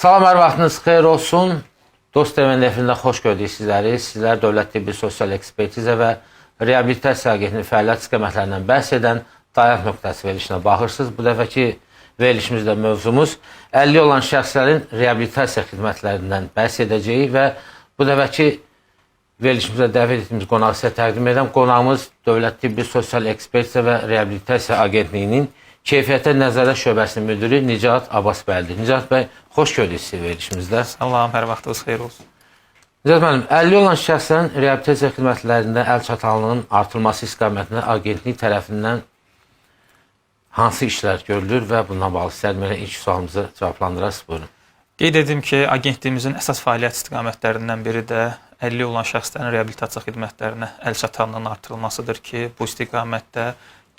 Salam, hər vaxtınız xeyir olsun. Dost evində xoş gördük sizləri. Sizlər Dövlət Tibbi Sosial Ekspertizə və Reabilitasiya Agentliyinin fəaliyyət istiqamətlərindən bəhs edən Dayaq nöqtəsi verilişinə baxırsınız. Bu dəfəki verilişimizdə mövzumuz 50 olan şəxslərin reabilitasiya xidmətlərindən bəhs edəcəyik və bu dəfəki verilişimizdə dəvət etdiyimiz qonağı sizə təqdim edən qonağımız Dövlət Tibbi Sosial Ekspertizə və Reabilitasiya Agentliyinin Keyfiyyətə Nəzarət Şöbəsinin müdiri Nicat Abbas bəylidir. Nicat bəy, xoş gördük sizi verilişimizdə. Salam, hər vaxtınız xeyir olsun. Nicat müəllim, 50 olan şəxslərin reabilitasiya xidmətlərində əl çatanlığının artırılması istiqamətində agentlik tərəfindən hansı işlər görülür və bundan bağlı istəyirəm ilk sualımızı cavablandırasınız, buyurun. Qeyd edim ki, agentliyimizin əsas fəaliyyət istiqamətlərindən biri də 50 olan şəxslərin reabilitasiya xidmətlərinə əl çatanlığının artırılmasıdır ki, bu istiqamətdə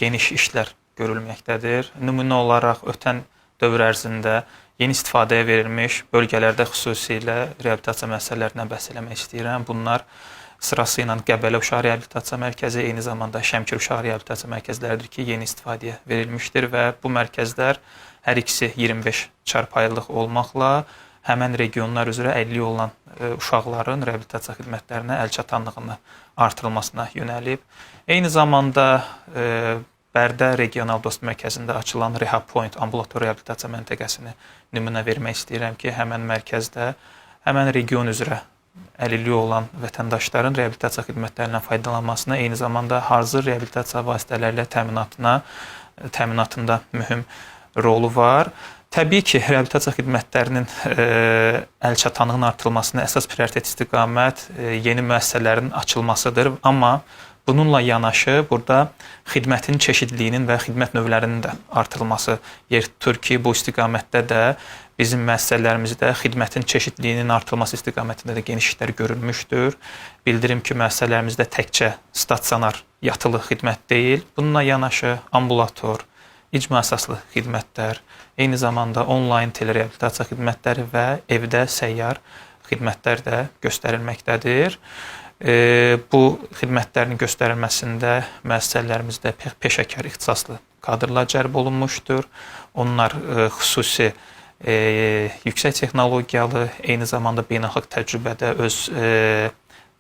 geniş işlər görülməkdədir. Nümunə olaraq ötən dövr ərzində yeni istifadəyə verilmiş bölgələrdə xüsusilə reabilitasiya məsələlərindən bəhs eləmək istəyirəm. Bunlar sırası ilə Qəbələ Uşaq Reabilitasiya Mərkəzi, eyni zamanda Şəmkir Uşaq Reabilitasiya Mərkəzləridir ki, yeni istifadəyə verilmişdir və bu mərkəzlər hər ikisi 25 çarpayılıq olmaqla həmən regionlar üzrə 50 olan uşaqların reabilitasiya xidmətlərinə əl çatanlığını artırılmasına yönəlib. Eyni zamanda Bərdə Regional Dost Mərkəzində açılan Rehab Point ambulator reabilitasiya məntəqəsini nümunə vermək istəyirəm ki, həmən mərkəzdə həmən region üzrə əlilliyi olan vətəndaşların reabilitasiya xidmətlərindən faydalanmasına, eyni zamanda hazır reabilitasiya vasitələri ilə təminatında mühüm rolu var. Təbii ki, reabilitasiya xidmətlərinin əlçatanlığının artırılmasına əsas prioritet istiqamət yeni müəssisələrin açılmasıdır. Amma bununla yanaşı, burada xidmətin çeşidliyinin və xidmət növlərinin də artırılması yer tutur ki, bu istiqamətdə də bizim müəssisələrimizdə xidmətin çeşidliyinin artırılması istiqamətində də geniş işlər görülmüşdür. Bildirim ki, müəssisələrimizdə təkcə stasionar yatılı xidmət deyil, bununla yanaşı ambulator, icma əsaslı xidmətlər, eyni zamanda onlayn telereabilitasiya xidmətləri və evdə səyyar xidmətlər də göstərilməkdədir. Bu xidmətlərin göstərilməsində müəssisələrimizdə peşəkar ixtisaslı kadrlar cəlb olunmuşdur. Onlar xüsusi yüksək texnologiyalı, eyni zamanda beynəlxalq təcrübədə öz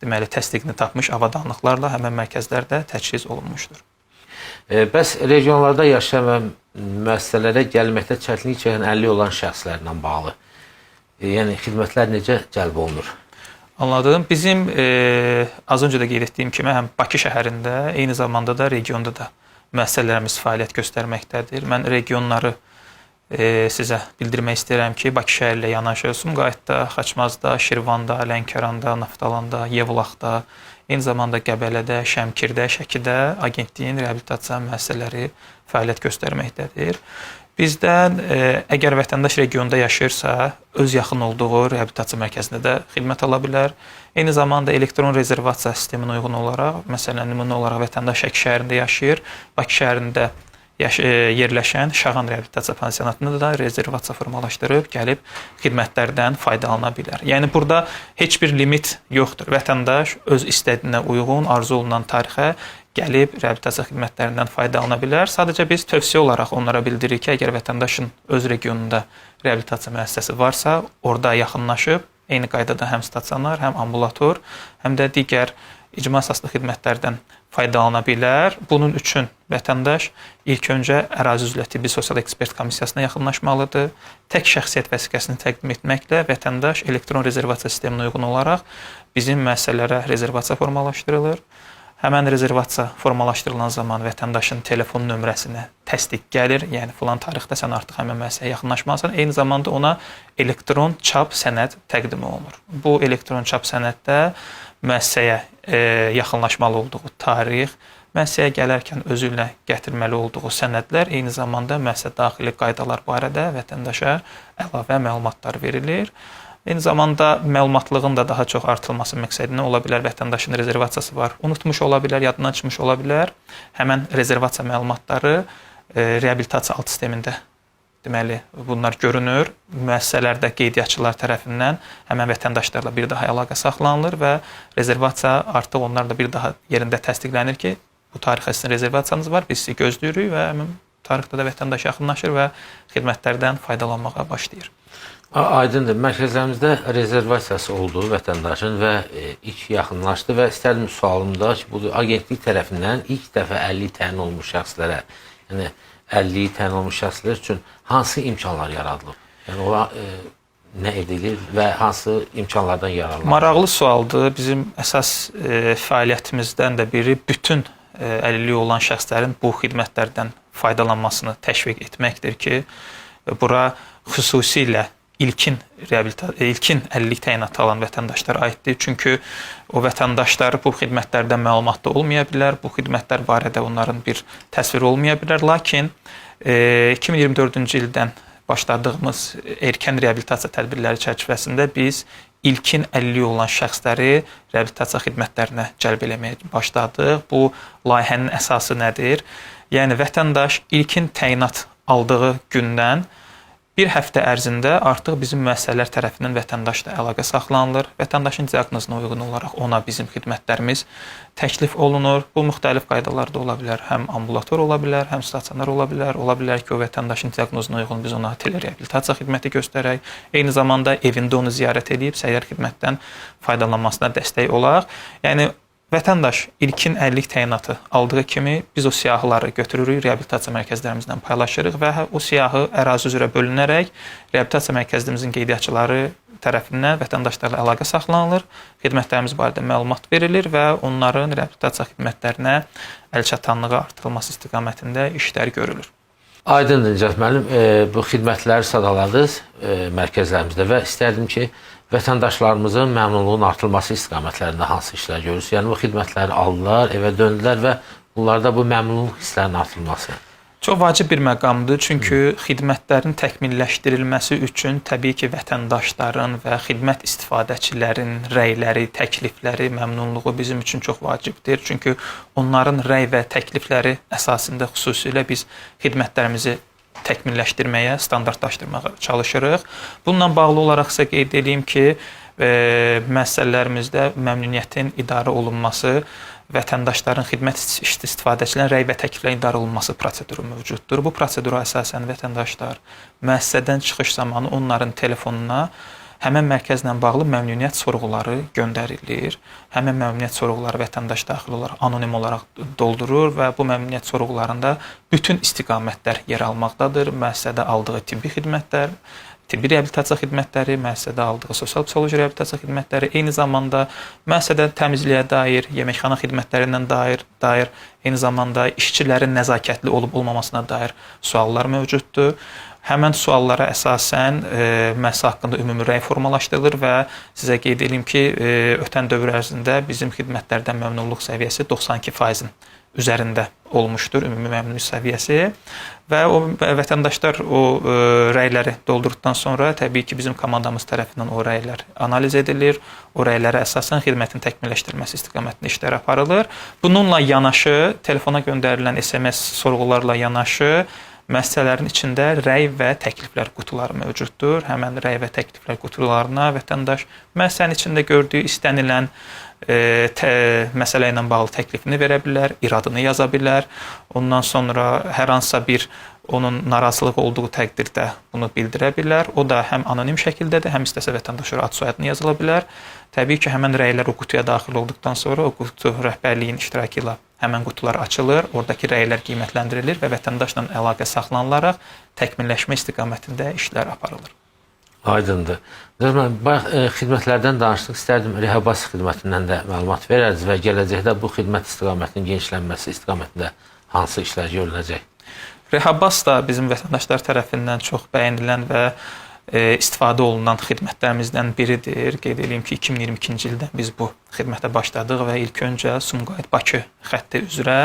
təsdiqini tapmış avadanlıqlarla həmən mərkəzlərdə təchiz olunmuşdur. Bəs regionlarda yaşayan və müəssisələrə gəlməkdə çətinlik çəkən 50 olan şəxslərlə bağlı, yəni xidmətlər necə cəlb olunur? Anladım. Bizim az öncə də qeyd etdiyim kimi, həm Bakı şəhərində, eyni zamanda da regionda da müəssisələrimiz fəaliyyət göstərməkdədir. Mən regionları sizə bildirmək istəyirəm ki, Bakı şəhəri ilə yanaşı Sumqayıtda, Xaçmazda, Şirvanda, Lənkəranda, Naftalanda, Yevlaxda, eyni zamanda Qəbələdə, Şəmkirdə, Şəkidə agentliyin reabilitasiya müəssisələri fəaliyyət göstərməkdədir. Bizdən əgər vətəndaş regionda yaşayırsa, öz yaxın olduğu reabilitasiya mərkəzində də xidmət ala bilər. Eyni zamanda elektron rezervasiya sisteminə uyğun olaraq, məsələn, nümunə olaraq vətəndaş Şəki şəhərində yaşayır, Bakı şəhərində yerləşən Şağan reabilitasiya pansionatında da rezervasiya formalaşdırıb, gəlib xidmətlərdən faydalana bilər. Yəni, burada heç bir limit yoxdur. Vətəndaş öz istədiyinə uyğun, arzu olunan tarixə gəlib reabilitasiya xidmətlərindən faydalana bilər. Sadəcə biz tövsiyə olaraq onlara bildiririk ki, əgər vətəndaşın öz regionunda reabilitasiya müəssisəsi varsa, orada yaxınlaşıb, eyni qaydada həm stasionar, həm ambulator, həm də digər icma əsaslı xidmətlərdən faydalana bilər. Bunun üçün vətəndaş ilk öncə ərazi üzrə tibbi sosial ekspert komissiyasına yaxınlaşmalıdır. Tək şəxsiyyət vəsiqəsini təqdim etməklə vətəndaş elektron rezervasiya sisteminə uyğun olaraq bizim müəssisələrə rezervasiya formalaşdırılır. Həmən rezervasiya formalaşdırılan zaman vətəndaşın telefon nömrəsinə təsdiq gəlir. Yəni, filan tarixdə sən artıq həmən müəssisəyə yaxınlaşmalısan. Eyni zamanda ona elektron çap sənəd təqdim olunur. Bu elektron çap sənəddə müəssisəyə yaxınlaşmalı olduğu tarix, müəssisəyə gələrkən özü ilə gətirməli olduğu sənədlər, eyni zamanda müəssisə daxili qaydalar barədə vətəndaşa əlavə məlumatlar verilir. Eyni zamanda məlumatlığın da daha çox artırılması məqsədinə ola bilər vətəndaşın rezervasiyası var, unutmuş ola bilər, yadından çıxmış ola bilər. Həmən rezervasiya məlumatları reabilitasiya alt sistemində deməli, bunlar görünür. Müəssisələrdə qeydiyyatçılar tərəfindən həmən vətəndaşlarla bir daha əlaqə saxlanılır və rezervasiya artıq onlarla bir daha yerində təsdiqlənir ki, bu tarixə sizin rezervasiyanız var, biz sizi gözləyirik və həmin tarixdə də vətəndaş yaxınlaşır və xidmətlərdən faydalanmağa başlayır. Aydındır. Mərkəzlərimizdə rezervasiyası olduğu vətəndaşın və ilk yaxınlaşdı və istərdim sualımda ki, bu agentlik tərəfindən ilk dəfə 50 təyin olmuş şəxslərə, yəni 50 təyin olmuş şəxslər üçün hansı imkanlar yaradılıb? Yəni ona nə edilir və hansı imkanlardan yararlanır? Maraqlı sualdır. Bizim əsas fəaliyyətimizdən də biri bütün əlilliyi olan şəxslərin bu xidmətlərdən faydalanmasını təşviq etməkdir ki, bura xüsusilə ilkin əlillik təyinatı alan vətəndaşlara aiddir. Çünki o vətəndaşlar bu xidmətlərdən məlumatda olmaya bilər, bu xidmətlər barədə onların bir təsviri olmaya bilər. Lakin 2024-cü ildən başladığımız erkən reabilitasiya tədbirləri çərçivəsində biz ilkin əlilliyi olan şəxsləri reabilitasiya xidmətlərinə cəlb eləməyə başladıq. Bu layihənin əsası nədir? Yəni vətəndaş ilkin təyinat aldığı gündən bir həftə ərzində artıq bizim müəssisələr tərəfindən vətəndaşla əlaqə saxlanılır. Vətəndaşın diaqnozuna uyğun olaraq ona bizim xidmətlərimiz təklif olunur. Bu müxtəlif qaydalarda ola bilər. Həm ambulator ola bilər, həm stasionar ola bilər. Ola bilər ki, o vətəndaşın diaqnozuna uyğun biz ona telereabilitasiya xidməti göstərək. Eyni zamanda evində onu ziyarət edib səyyar xidmətdən faydalanmasına dəstək olaq. Yəni vətəndaş ilkin əlillik təyinatı aldığı kimi biz o siyahıları götürürük, reabilitasiya mərkəzlərimizdən paylaşırıq və o siyahı ərazi üzrə bölünərək reabilitasiya mərkəzimizin qeydiyyatçıları tərəfindən vətəndaşlarla əlaqə saxlanılır, xidmətlərimiz barədə məlumat verilir və onların reabilitasiya xidmətlərinə əlçatanlığı artırılması istiqamətində işlər görülür. Aydındır Nicat müəllim, bu xidmətləri sadaladınız mərkəzlərimizdə və istərdim ki, vətəndaşlarımızın məmnunluğun artırılması istiqamətlərində hansı işlər görürsünüz? Yəni bu xidmətləri aldılar, evə döndülər və bunlarda bu məmnunluq hisslərinin artırılması. Çox vacib bir məqamdır, çünki xidmətlərin təkmilləşdirilməsi üçün təbii ki, vətəndaşların və xidmət istifadəçilərin rəyləri, təklifləri, məmnunluğu bizim üçün çox vacibdir. Çünki onların rəy və təklifləri əsasında xüsusilə biz xidmətlərimizi təkmilləşdirməyə, standartlaşdırmağa çalışırıq. Bununla bağlı olaraq isə qeyd edeyim ki, müəssisələrimizdə məmnuniyyətin idarə olunması, vətəndaşların xidmət istifadəçilərin rəy və təkliflərin idarə olunması proseduru mövcuddur. Bu prosedura əsasən vətəndaşlar müəssisədən çıxış zamanı onların telefonuna həmən mərkəzlə bağlı məmnuniyyət sorğuları göndərilir. Həmən məmnuniyyət sorğuları vətəndaş daxil olaraq anonim olaraq doldurur və bu məmnuniyyət sorğularında bütün istiqamətlər yer almaqdadır. Müəssisədə aldığı tibbi xidmətlər, tibbi reabilitasiya xidmətləri, müəssisədə aldığı sosial-psixoloji reabilitasiya xidmətləri, eyni zamanda müəssisədə təmizliyə dair, yeməkxana xidmətlərindən dair, eyni zamanda işçilərin nəzakətli olub-olmamasına dair suallar mövcuddur. Həmən suallara əsasən müəssisə haqqında ümumi rəy formalaşdırılır və sizə qeyd edeyim ki, ötən dövr ərzində bizim xidmətlərdən məmnunluq səviyyəsi 92%-in üzərində olmuşdur, ümumi məmnunluq səviyyəsi və o vətəndaşlar o rəyləri doldurduqdan sonra təbii ki, bizim komandamız tərəfindən o rəylər analiz edilir, o rəylərə əsasən xidmətin təkmilləşdirilməsi istiqamətində işlər aparılır. Bununla yanaşı, telefona göndərilən SMS sorğularla yanaşı, müəssisələrin içində rəy və təkliflər qutuları mövcuddur. Həmən rəy və təkliflər qutularına vətəndaş müəssisənin içində gördüyü istənilən məsələ ilə bağlı təklifini verə bilər, iradını yaza bilər. Ondan sonra hər hansısa bir onun narazılıq olduğu təqdirdə bunu bildirə bilər. O da həm anonim şəkildədir, həm istəsə vətəndaşlara ad soyadını yazıla bilər. Təbii ki, həmən rəylər o qutuya daxil olduqdan sonra o qutu rəhbərliyin iştirakı ilə həmən qutular açılır, oradakı rəylər qiymətləndirilir və vətəndaşla əlaqə saxlanılaraq təkmilləşmə istiqamətində işlər aparılır. Aydındır. Bayaq xidmətlərdən danışdıq, istərdim rehabasiya xidmətindən də məlumat verərdiniz və gələcəkdə bu xidmət istiqamətinin genişlənməsi istiqamətində hansı işlər görüləcək? Rehabas da bizim vətəndaşlar tərəfindən çox bəyənilən və istifadə olunan xidmətlərimizdən biridir. Qeyd edeyim ki, 2022-ci ildən biz bu xidmətə başladıq və ilk öncə Sumqayıt-Bakı xətti üzrə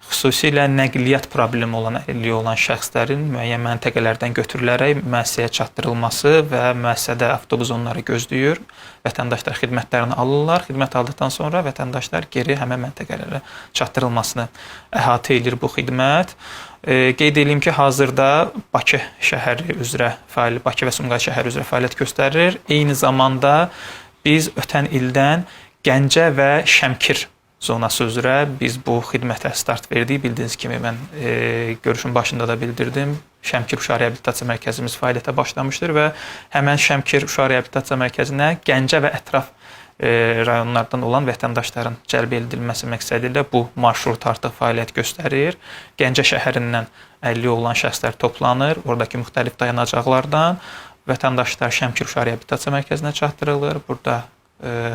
xüsusilə nəqliyyat problemi olan, əlilliyi olan şəxslərin müəyyən məntəqələrdən götürülərək müəssisəyə çatdırılması və müəssisədə avtobus onları gözləyir. Vətəndaşlar xidmətlərini alırlar. Xidmət aldıqdan sonra vətəndaşlar geri həmən məntəqələrə çatdırılmasını əhatə edir bu xidmət. Qeyd edeyim ki, hazırda Bakı şəhəri üzrə Bakı və Sumqayıt şəhəri üzrə fəaliyyət göstərir. Eyni zamanda biz ötən ildən Gəncə və Şəmkir zonası üzrə biz bu xidmətə start verdik. Bildiyiniz kimi mən görüşün başında da bildirdim. Şəmkir Uşaq Reabilitasiya Mərkəzimiz fəaliyyətə başlamışdır və həmən Şəmkir Uşaq Reabilitasiya Mərkəzinə Gəncə və ətraf rayonlardan olan vətəndaşların cəlb edilməsi məqsədi ilə bu marşrut artıq fəaliyyət göstərir. Gəncə şəhərindən 50 olan şəxslər toplanır. Oradakı müxtəlif dayanacaqlardan vətəndaşlar Şəmkir Uşaq Reabilitasiya Mərkəzinə çatdırılır. Burada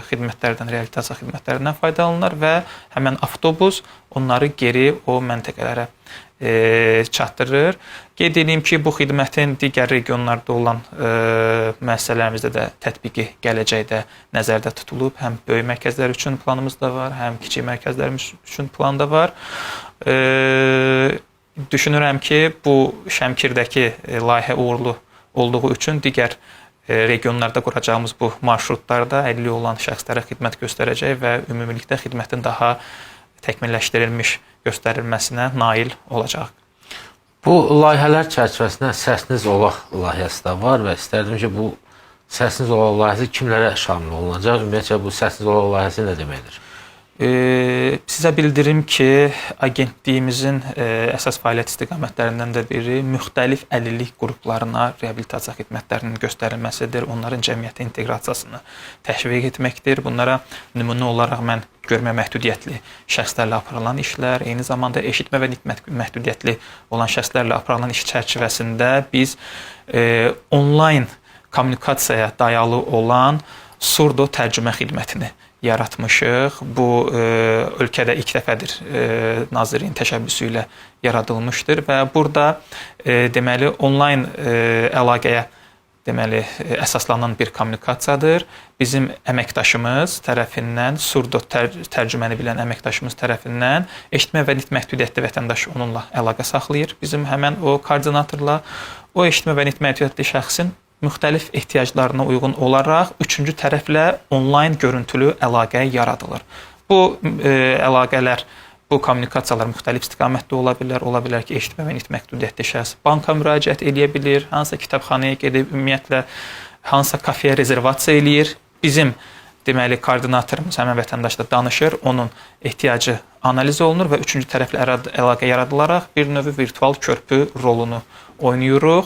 xidmətlərdən, reabilitasiya xidmətlərindən faydalanırlar və həmən avtobus onları geri o məntəqələrə çatdırır. Qeyd edeyim ki, bu xidmətin digər regionlarda olan müəssisələrimizdə də tətbiqi gələcəkdə nəzərdə tutulub. Həm böyük mərkəzlər üçün planımız da var, həm kiçik mərkəzlərimiz üçün plan da var. Düşünürəm ki, bu Şəmkirdəki layihə uğurlu olduğu üçün digər regionlarda quracağımız bu marşrutlarda 50 olan şəxslərə xidmət göstərəcək və ümumilikdə xidmətin daha təkmilləşdirilmiş göstərilməsinə nail olacaq. Bu layihələr çərçivəsində Səsiniz Olaq layihəsi də var və istərdim ki, bu Səsiniz Olaq layihəsi kimlərə şamil olunacaq? Ümumiyyətlə, bu Səsiniz Olaq layihəsi nə deməkdir? Sizə bildirim ki, agentliyimizin əsas fəaliyyət istiqamətlərindən də biri müxtəlif əlillik qruplarına reabilitasiya xidmətlərinin göstərilməsidir. Onların cəmiyyətə inteqrasiyasını təşviq etməkdir. Bunlara nümunə olaraq mən görmə məhdudiyyətli şəxslərlə aparılan işlər, eyni zamanda eşitmə və nitq məhdudiyyətli olan şəxslərlə aparılan iş çərçivəsində biz onlayn kommunikasiyaya dayalı olan surdo tərcümə xidmətini yaratmışıq. Bu ölkədə ilk dəfədir Nazirliyin təşəbbüsü ilə yaradılmışdır və burada deməli onlayn əlaqəyə əsaslanan bir kommunikasiyadır. Bizim əməkdaşımız tərəfindən, surdo tərcüməni bilən əməkdaşımız tərəfindən eşitmə və nitq məhdudiyyətli vətəndaş onunla əlaqə saxlayır. Bizim həmən o koordinatorla o eşitmə və nitq məhdudiyyətli şəxsin müxtəlif ehtiyaclarına uyğun olaraq üçüncü tərəflə onlayn görüntülü əlaqə yaradılır. Bu əlaqələr, bu kommunikasiyalar müxtəlif istiqamətdə ola bilər. Ola bilər ki, eşitmə və nitq məhdudiyyətli şəxs banka müraciət edə bilir, hansısa kitabxanaya gedib, ümumiyyətlə hansısa kafeyə rezervasiya eləyir. Bizim deməli koordinatorumuz həmən vətəndaşla danışır, onun ehtiyacı analiz olunur və üçüncü tərəflə əlaqə yaradılaraq bir növ virtual körpü rolunu oynayırıq.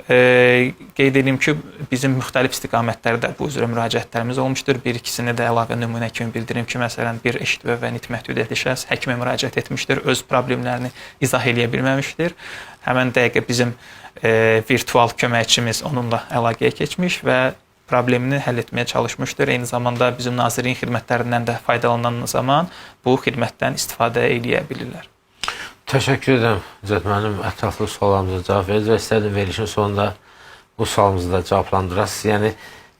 Qeyd edeyim ki, bizim müxtəlif istiqamətlərdə bu üzrə müraciətlərimiz olmuşdur. Bir ikisini də əlavə nümunə kimi bildirim ki, məsələn, bir eşitmə və nitq məhdudiyyətli şəxs həkimə müraciət etmişdir, öz problemlərini izah eləyə bilməmişdir. Həmən dəqiqə bizim virtual köməkçimiz onunla əlaqəyə keçmiş və problemini həll etməyə çalışmışdır. Eyni zamanda bizim Nazirliyin xidmətlərindən də faydalanan zaman bu xidmətdən istifadə edə bilirlər. Təşəkkür edirəm Cəd müəllim, ətraflı suallarımıza cavab verdiniz və istədim verilişin sonunda bu sualımızı da cavablandırasınız. Yəni,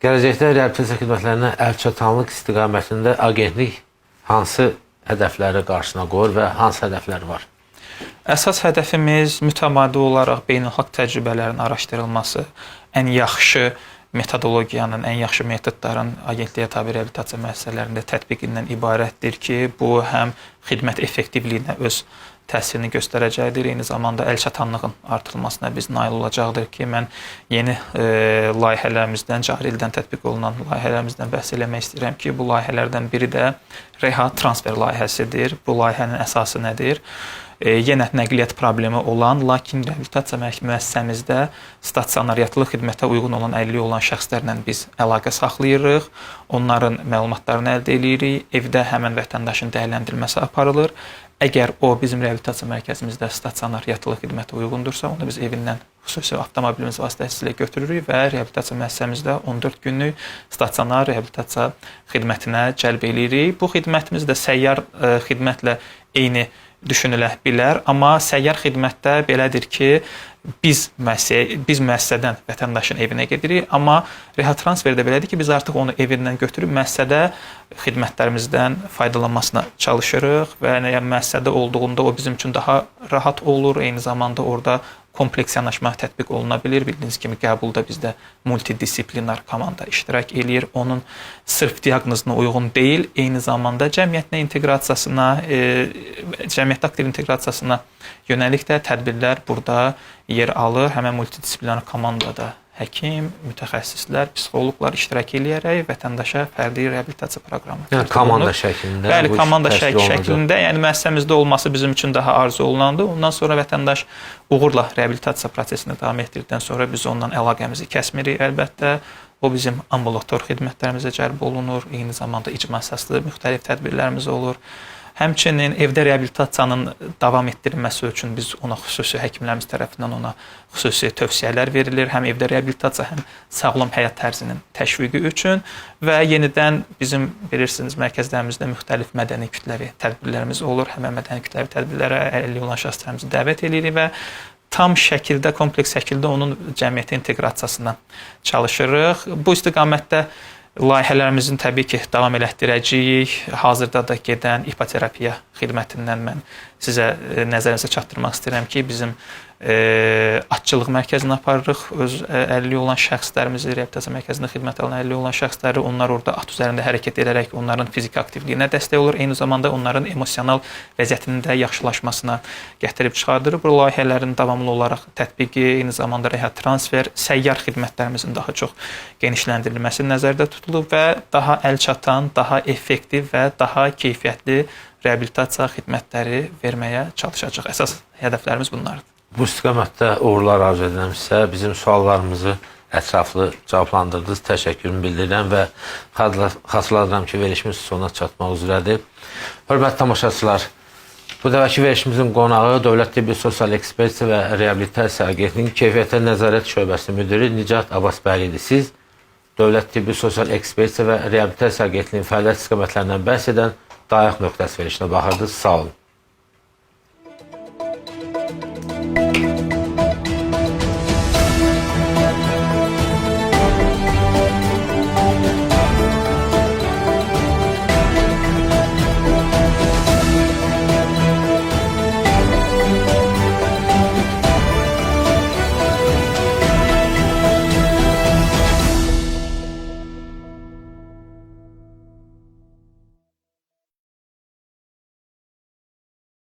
gələcəkdə reabilitasiya xidmətlərinə əlçatanlıq istiqamətində agentlik hansı hədəfləri qarşısına qoyur və hansı hədəfləri var? Əsas hədəfimiz mütəmadi olaraq beynəlxalq təcrübələrin araşdırılması, ən yaxşı metodologiyanın, ən yaxşı metodların agentliyə tabi reabilitasiya müəssisələrində tətbiqindən ibarətdir ki, bu həm xidmət effektivliyinə öz təsirini göstərəcəkdir. Eyni zamanda əlçatanlığın artırılmasına biz nail olacaqdır ki, mən yeni layihələrimizdən, cari ildən tətbiq olunan layihələrimizdən bəhs eləmək istəyirəm ki, bu layihələrdən biri də reha transfer layihəsidir. Bu layihənin əsası nədir? Yenə nəqliyyat problemi olan, lakin reabilitasiya müəssisəmizdə stasionariyyatlı xidmətə uyğun olan 50 olan şəxslərlə biz əlaqə saxlayırıq, onların məlumatlarını əldə edirik, evdə həmən vətəndaşın dəyərləndirilməsi aparılır. Əgər o bizim reabilitasiya mərkəzimizdə stasionariyyatlı xidmətə uyğundursa, onu biz evindən xüsusi avtomobilimiz vasitəsilə götürürük və reabilitasiya müəssisəmizdə 14 günlük stasionar reabilitasiya xidmətinə cəlb edirik. Bu xidmətimiz də səyyar xidmətlə eyni düşünülə bilər, amma səyyar xidmətdə belədir ki, biz müəssisədən vətəndaşın evinə gedirik, amma reha transferdə belədir ki, biz artıq onu evindən götürüb müəssisədə xidmətlərimizdən faydalanmasına çalışırıq və müəssisədə olduğunda o bizim üçün daha rahat olur, eyni zamanda orada kompleks yanaşma tətbiq oluna bilir. Bildiyiniz kimi qəbulda bizdə multidisiplinar komanda iştirak eləyir. Onun sırf diaqnozuna uyğun deyil, eyni zamanda cəmiyyətinə inteqrasiyasına, cəmiyyətdə aktiv inteqrasiyasına yönəlik də tədbirlər burada yer alır. Həmən multidisiplinar komandada həkim, mütəxəssislər, psixoloqlar iştirak edərək vətəndaşa fərdi reabilitasiya proqramı. Yəni komanda şəklində. Bəli, komanda təşkil olunacaq. şəklində, yəni müəssisəmizdə olması bizim üçün daha arzu olunandı. Ondan sonra vətəndaş uğurla reabilitasiya prosesini davam etdirdikdən sonra biz ondan əlaqəmizi kəsmirik əlbəttə. O bizim ambulator xidmətlərimizə cəlb olunur, eyni zamanda icma əsaslı müxtəlif tədbirlərimiz olur. Həmçinin evdə reabilitasiyanın davam etdirilməsi üçün biz ona xüsusi həkimlərimiz tərəfindən ona xüsusi tövsiyələr verilir. Həm evdə reabilitasiya, həm sağlam həyat tərzinin təşviqi üçün və yenidən bizim bilirsiniz mərkəzlərimizdə müxtəlif mədəni kütləvi tədbirlərimiz olur. Həmin mədəni kütləvi tədbirlərə əlilliyi olan şəxslərimizi dəvət edirik və tam şəkildə, kompleks şəkildə onun cəmiyyətə inteqrasiyasına çalışırıq. Bu istiqamətdə layihələrimizin təbii ki, davam elətdirəcəyik. Hazırda da gedən ipoterapiya xidmətindən mən sizə nəzərinizə çatdırmaq istəyirəm ki, bizim atçılıq mərkəzinə aparırıq. Öz əlilliyi olan şəxslərimizi, reabilitasiya mərkəzində xidmət alan əlilliyi olan şəxsləri, onlar orada at üzərində hərəkət edərək onların fiziki aktivliyinə dəstək olur. Eyni zamanda onların emosional vəziyyətinin də yaxşılaşmasına gətirib çıxardırır. Bu layihələrin davamlı olaraq tətbiqi, eyni zamanda reha transfer, səyyar xidmətlərimizin daha çox genişləndirilməsi nəzərdə tutulub və daha əlçatan, daha effektiv və daha keyfiyyətli reabilitasiya xidmətləri verməyə çalışacaq. Əsas hədəflərimiz bunlardır. Bu istiqamətdə uğurlar arzu edirəmsə, bizim suallarımızı ətraflı cavablandırdınız. Təşəkkürümü bildirirəm və xatırladıram ki, verilişimiz sona çatmaq üzrədir. Hörmətli tamaşaçılar, bu dəfəki verilişimizin qonağı Dövlət Tibbi Sosial Ekspertiya və Reabilitasiya Agentliyinin Keyfiyyətə Nəzarət Şöbəsinin müdiri Nicat Abbasbəyli idi. Siz Dövlət Tibbi Sosial Ekspertiya və Reabilitasiya Agentliyinin fəaliyyət istiqamətlərindən bəhs edən Dayaq nöqtəsi verilişinə baxırdınız. Sağ olun.